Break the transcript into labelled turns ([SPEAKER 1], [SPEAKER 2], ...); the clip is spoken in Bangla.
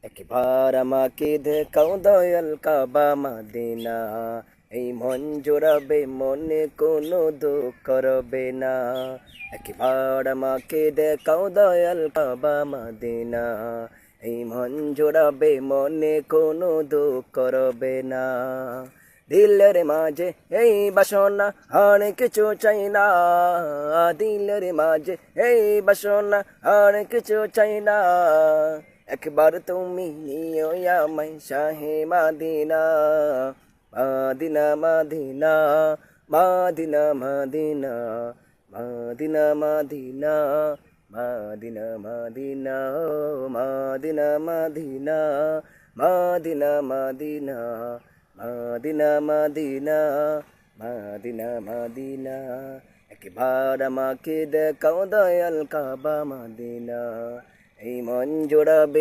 [SPEAKER 1] একবার আমাকে দেখাও দয়াল কাবা মদিনা, এই মন জোড়াবে মনে কোনো দুঃখ করবে না। একবার আমাকে দেখাও দয়াল কাবা মদিনা, এই মন জোড়াবে মনে কোনো দুঃখ করবে না। দিলের মাঝে এই বাসনা আর কিছু চাই না, দিলের মাঝে এই বাসনা আর কিছু চাই না। একবার তুমি নিও আমায় শাহে মাদিনা, মাদিনা মাদিনা, মাদিনা মাদিনা, মাদিনা মাদিনা, মাদিনা মাদিনা, মাদিনা মাদিনা, মাদিনা মাদিনা, মাদিনা মাদিনা, মাদিনা মাদিনা। একবার আমাকে দেখাও দয়াল কাবা মদিনা, এই মন জোড়াবে